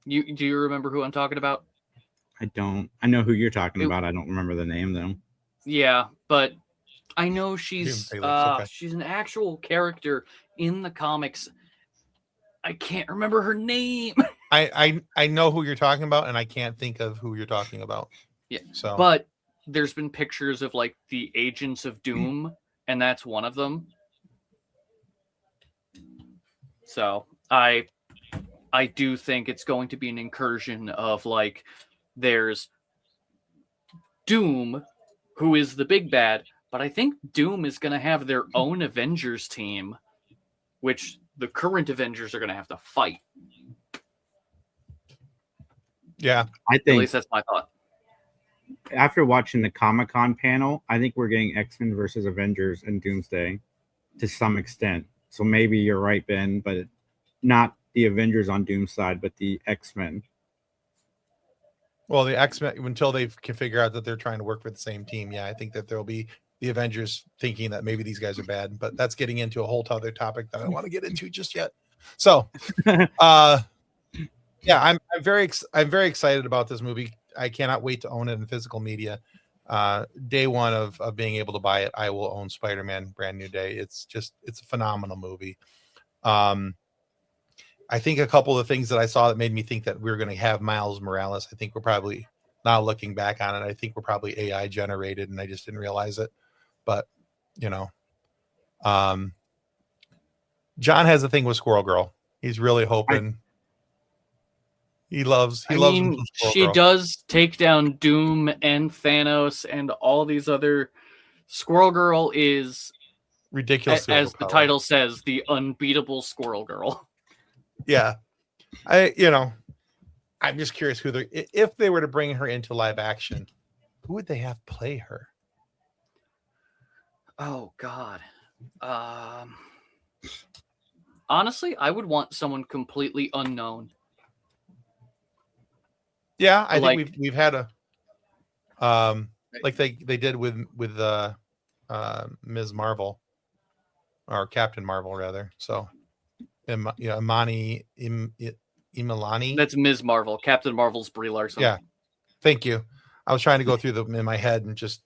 Do you remember who I'm talking about? I don't. I know who you're talking about. I don't remember the name though. Yeah, but I know she's Okay. she's an actual character in the comics. I can't remember her name. I know who you're talking about, and I can't think of who you're talking about. Yeah. So, But there's been pictures of like the Agents of Doom, and that's one of them. So I do think it's going to be an incursion of like there's Doom, who is the big bad, but I think Doom is going to have their own Avengers team, which the current Avengers are going to have to fight. yeah, I At think least that's my thought. after watching the Comic-Con panel, I think we're getting X-Men versus Avengers and Doomsday to some extent. So maybe you're right, Ben, but not the Avengers on Doom's side, but the X-Men. well, the X-Men, until they can figure out that they're trying to work for the same team. Yeah, I think that there'll be the Avengers thinking that maybe these guys are bad, but that's getting into a whole other topic that I don't want to get into just yet. So, yeah, I'm very excited about this movie. I cannot wait to own it in physical media. Day one of being able to buy it, I will own Spider-Man Brand New Day. It's a phenomenal movie. I think a couple of things that I saw that made me think that we were going to have Miles Morales. I think we're probably, now looking back on it, I think we're probably AI generated, and I just didn't realize it. But John has a thing with Squirrel Girl. He's really hoping. He loves. I mean, she does take down Doom and Thanos and all these other. Squirrel Girl is ridiculous, as the title says, the unbeatable Squirrel Girl. Yeah, I'm just curious if they were to bring her into live action, who would they have play her? Oh God. Honestly, I would want someone completely unknown. Yeah, I think we've had a like they did with Ms. Marvel, or Captain Marvel rather. So Imani. That's Ms. Marvel. Captain Marvel's Brie Larson. Yeah, thank you. I was trying to go through them in my head and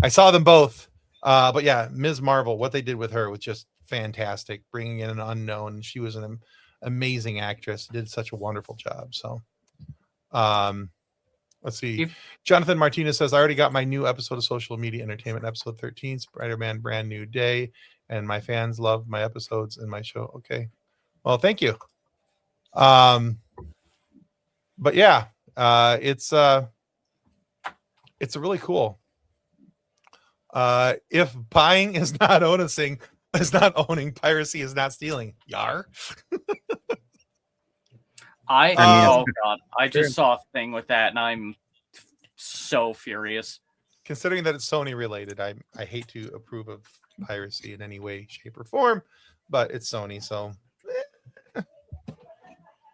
I saw them both. But yeah, Ms. Marvel, what they did with her was just fantastic. Bringing in an unknown, she was an amazing actress. Did such a wonderful job. So, let's see. Jonathan Martinez says, I already got my new episode of Social Media Entertainment, episode 13, Spider-Man Brand New Day, and my fans love my episodes and my show. Okay, well, thank you. But yeah, it's really cool. If buying is not owning, piracy is not stealing. Yar. Oh God, I just saw a thing with that, and I'm so furious. Considering that it's Sony related, I hate to approve of piracy in any way, shape, or form, but it's Sony, so.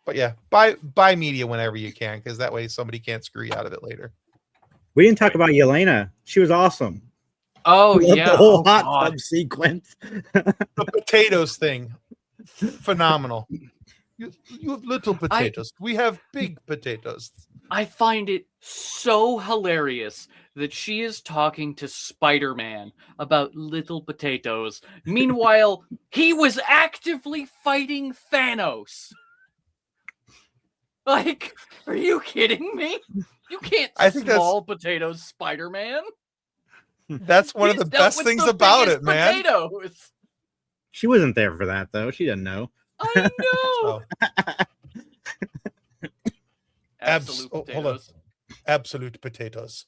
But yeah, buy media whenever you can, because that way somebody can't screw you out of it later. We didn't talk about Yelena. She was awesome. Oh yeah, the whole hot tub sequence. The potatoes thing, phenomenal. You have little potatoes. We have big potatoes. I find it so hilarious that she is talking to Spider-Man about little potatoes. Meanwhile, he was actively fighting Thanos. Like, are you kidding me? You can't small potatoes, Spider-Man. That's one of the best things about it, man. Potatoes. She wasn't there for that, though. She didn't know. I know. Absolute potatoes. Hold on. Absolute potatoes.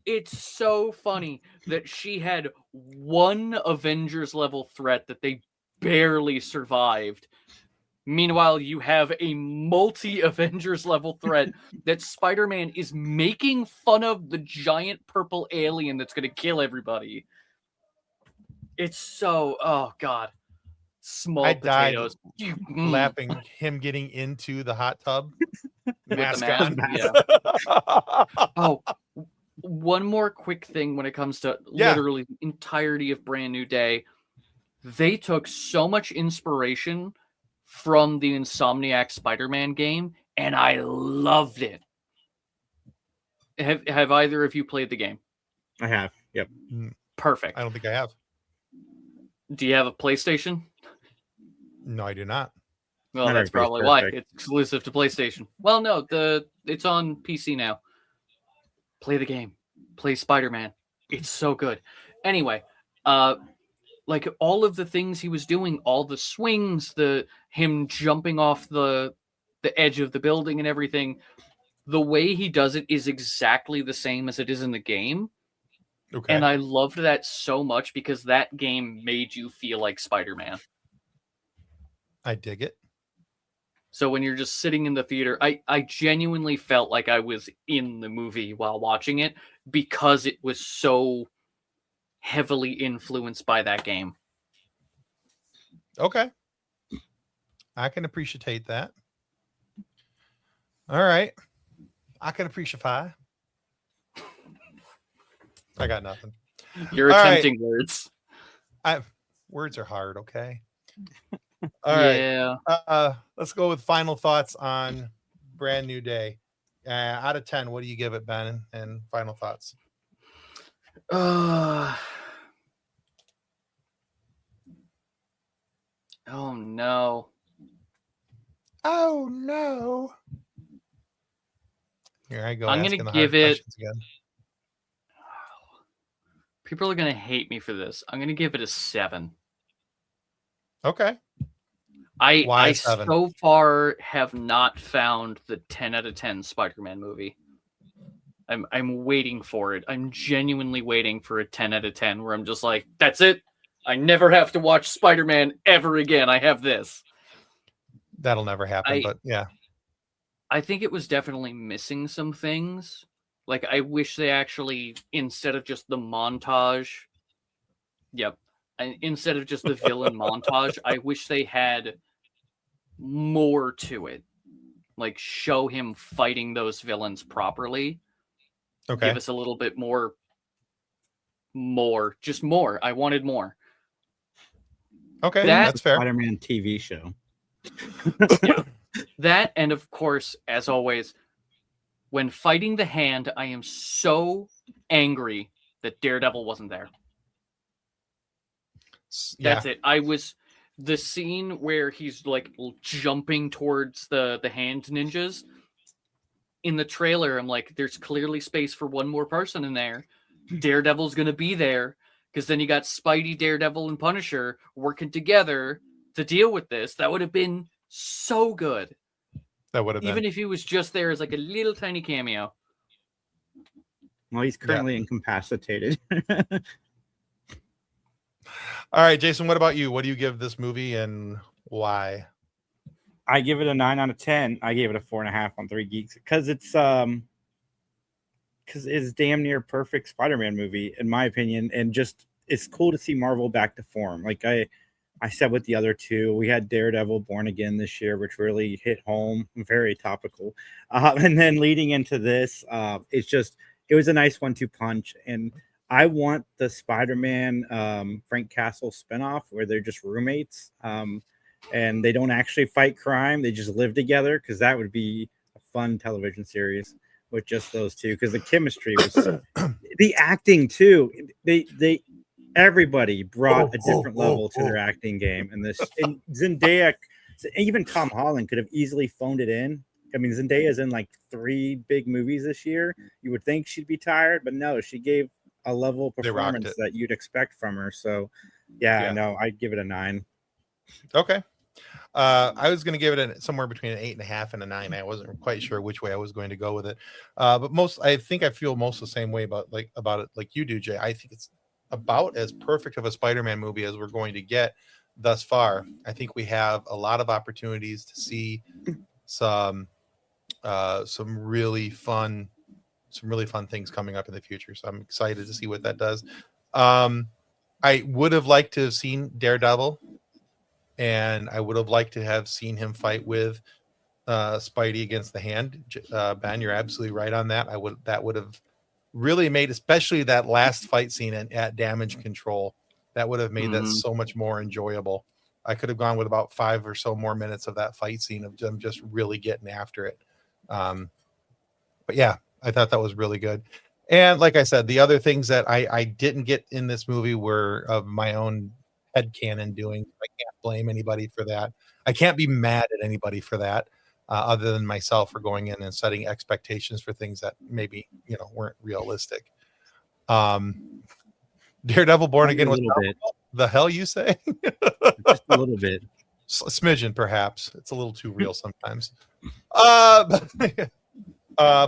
It's so funny that she had one Avengers level threat that they barely survived. Meanwhile, you have a multi-Avengers level threat that Spider-Man is making fun of the giant purple alien that's going to kill everybody. It's so... Oh, God. Small I died potatoes. laughing him getting into the hot tub. With the Mask mask, on. yeah. Oh, one more quick thing when it comes to Yeah. literally the entirety of Brand New Day. They took so much inspiration from the Insomniac Spider-Man game, and I loved it. Have either of you played the game? I have. Yep. Perfect. I don't think I have. Do you have a PlayStation? No, I do not. Well, Not that's everybody's probably why perfect. it's exclusive to PlayStation. Well, no, it's on PC now. Play the game. Play Spider-Man. It's so good. Anyway, like all of the things he was doing, all the swings, him jumping off the edge of the building and everything, the way he does it is exactly the same as it is in the game. Okay. And I loved that so much because that game made you feel like Spider-Man. I dig it. So when you're just sitting in the theater, I genuinely felt like I was in the movie while watching it because it was so heavily influenced by that game. Okay. I can appreciate that. All right. I can appreciate. I got nothing. You're All right. attempting words. Words are hard, okay? All right. Yeah. Let's go with final thoughts on Brand New Day. Out of 10, what do you give it, Ben? And final thoughts. Oh no. Oh no. Here I go. I'm asking gonna the hard give it. questions again. People are gonna hate me for this. I'm gonna give it a 7. Okay. I Why a 7? so far have not found the 10 out of 10 Spider-Man movie. I'm waiting for it. I'm genuinely waiting for a 10 out of 10 where I'm just like, that's it. I never have to watch Spider-Man ever again. I have this. That'll never happen, but yeah. I think it was definitely missing some things. Like, I wish they actually, instead of just the montage, instead of just the villain montage, I wish they had more to it. Like, show him fighting those villains properly. Okay. Give us a little bit more. Just more. I wanted more. Okay, that's fair. Spider-Man TV show. Yeah. That, and of course, as always, when fighting the Hand, I am so angry that Daredevil wasn't there. Yeah. That's it. The scene where he's like jumping towards the Hand ninjas in the trailer. I'm like, there's clearly space for one more person in there. Daredevil's gonna be there because then you got Spidey, Daredevil, and Punisher working together to deal with this. That would have been so good. That would have been. Even if he was just there as like a little tiny cameo. Well, he's currently incapacitated. All right, Jason, what about you? What do you give this movie and why? I give it a 9 out of 10. I gave it a 4.5 on 3 Geeks because it's damn near perfect Spider-Man movie in my opinion, and just it's cool to see Marvel back to form. Like I said with the other two, we had Daredevil Born Again this year, which really hit home, very topical. And then leading into this, it was a nice 1-2 punch. And I want the Spider-Man Frank Castle spinoff where they're just roommates and they don't actually fight crime. They just live together, because that would be a fun television series with just those two, because the chemistry was the acting too. Everybody brought a different level to their acting game. And Zendaya, even Tom Holland could have easily phoned it in. I mean, Zendaya's in like 3 big movies this year. You would think she'd be tired, but no, she gave a level of performance that you'd expect from her. So no, I'd give it a 9. Okay. I was going to give it somewhere between an 8.5 and a 9. I wasn't quite sure which way I was going to go with it. But I feel most the same way about it like you do, Jay. I think it's about as perfect of a Spider-Man movie as we're going to get thus far. I think we have a lot of opportunities to see some really fun things coming up in the future. So I'm excited to see what that does. I would have liked to have seen Daredevil and I would have liked to have seen him fight with Spidey against the Hand. Ben, you're absolutely right on that. That would have really made, especially that last fight scene at Damage Control, that would have made that so much more enjoyable. I could have gone with about 5 or so more minutes of that fight scene of them just really getting after it. But yeah, I thought that was really good. And like I said, the other things that I didn't get in this movie were of my own headcanon doing. I can't blame anybody for that. I can't be mad at anybody for that, other than myself for going in and setting expectations for things that maybe, weren't realistic. Daredevil Born Again was the hell you say? Just a little bit. A smidgen, perhaps. It's a little too real sometimes. But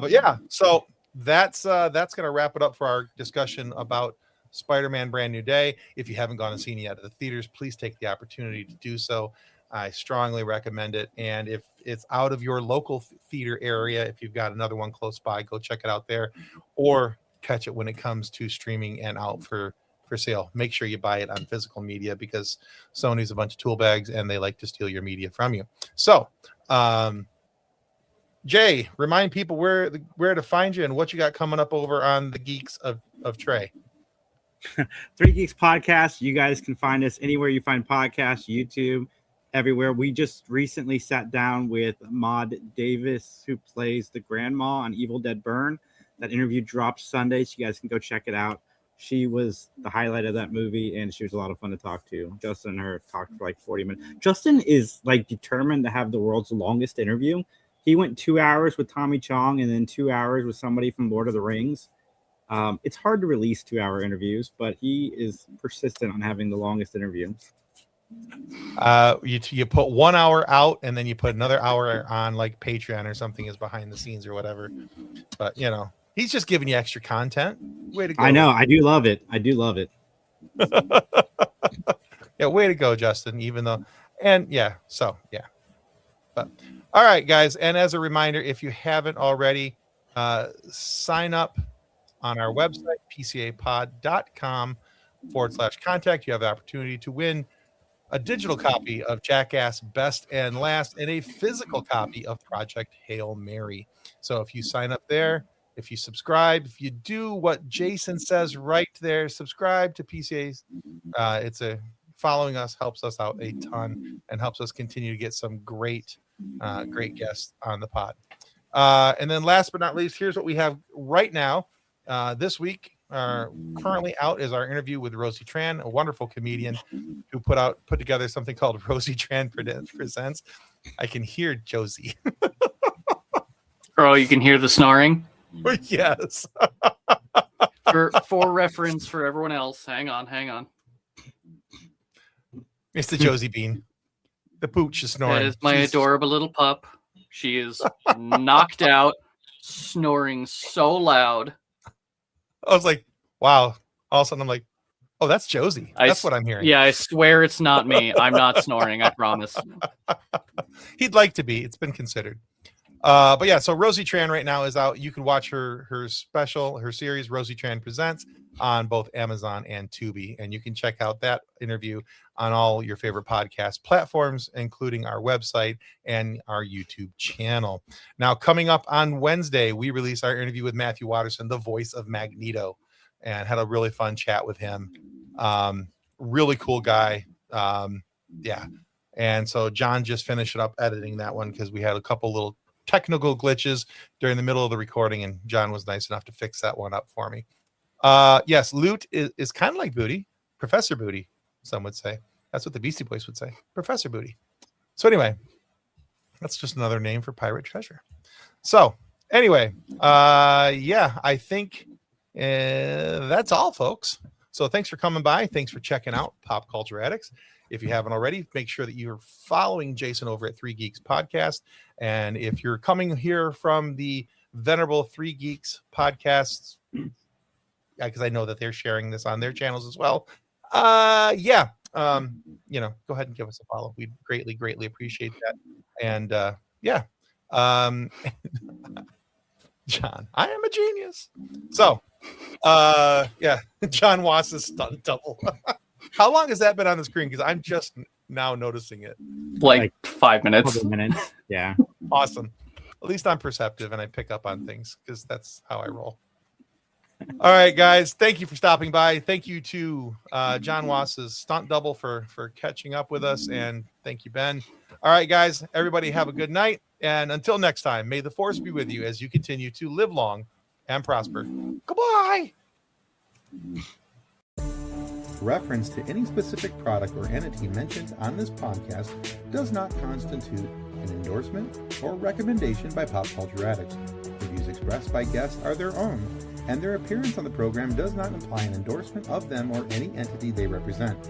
yeah, so that's gonna wrap it up for our discussion about Spider-Man Brand New Day. If you haven't gone and seen it yet at the theaters, please take the opportunity to do so. I strongly recommend it. And if it's out of your local theater area, if you've got another one close by, go check it out there, or catch it when it comes to streaming and out for sale. Make sure you buy it on physical media, because Sony's a bunch of tool bags and they like to steal your media from you. So, Jay, remind people where to find you and what you got coming up over on the Geeks of Trey. 3 Geeks Podcast. You guys can find us anywhere you find podcasts, YouTube, everywhere. We just recently sat down with Maud Davis, who plays the grandma on Evil Dead Burn. That interview dropped Sunday, so you guys can go check it out. She was the highlight of that movie, and she was a lot of fun to talk to. Justin and her talked for like 40 minutes. Justin is like determined to have the world's longest interview. He went 2 hours with Tommy Chong and then 2 hours with somebody from Lord of the Rings. It's hard to release 2-hour interviews, but he is persistent on having the longest interview. You put 1 hour out and then you put another hour on like Patreon or something as behind the scenes or whatever. But he's just giving you extra content. Way to go. I know. I do love it. Yeah, way to go, Justin. But all right, guys. And as a reminder, if you haven't already, sign up on our website, pcapod.com/contact. You have the opportunity to win a digital copy of Jackass Best and Last and a physical copy of Project Hail Mary. So if you sign up there, if you subscribe, if you do what Jason says right there, subscribe to PCA's. Following us helps us out a ton and helps us continue to get some great guests on the pod. And then last but not least, here's what we have right now. This week, currently out is our interview with Rosie Tran, a wonderful comedian who put together something called Rosie Tran Presents. I can hear Josie. Oh, you can hear the snoring? Yes. for reference for everyone else. Hang on. It's the Josie Bean. The pooch is snoring. That is my adorable little pup. She is knocked out, snoring so loud. I was like, wow. All of a sudden, I'm like, oh, that's Josie. That's what I'm hearing. Yeah, I swear it's not me. I'm not snoring. I promise. He'd like to be. It's been considered. But yeah, so Rosie Tran right now is out. You can watch her series, Rosie Tran Presents, on both Amazon and Tubi. And you can check out that interview on all your favorite podcast platforms, including our website and our YouTube channel. Now, coming up on Wednesday, we release our interview with Matthew Watterson, the voice of Magneto, and had a really fun chat with him. Really cool guy. Yeah. And so John just finished up editing that one because we had a couple little technical glitches during the middle of the recording, and John was nice enough to fix that one up for me. Yes, Loot is kind of like Booty, Professor Booty, some would say. That's what the Beastie Boys would say, Professor Booty. So anyway, that's just another name for pirate treasure. So anyway, yeah, I think that's all, folks. So thanks for coming by. Thanks for checking out Pop Culture Addicts. If you haven't already, make sure that you're following Jason over at 3 Geeks Podcast. And if you're coming here from the venerable 3 Geeks Podcasts, because I know that they're sharing this on their channels as well. Go ahead and give us a follow. We'd greatly appreciate that. And John, I am a genius. So, John Wass's stunt double. How long has that been on the screen? Because I'm just now noticing it. Like 5 minutes. Couple minutes. Yeah. Awesome. At least I'm perceptive and I pick up on things because that's how I roll. All right, guys. Thank you for stopping by. Thank you to John Wass's stunt double for catching up with us. And thank you, Ben. All right, guys. Everybody have a good night. And until next time, may the force be with you as you continue to live long and prosper. Goodbye. Reference to any specific product or entity mentioned on this podcast does not constitute an endorsement or recommendation by Pop Culture Addicts. The views expressed by guests are their own, and their appearance on the program does not imply an endorsement of them or any entity they represent.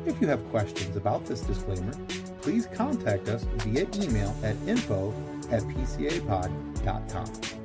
If you have questions about this disclaimer, please contact us via email at info@pcapod.com.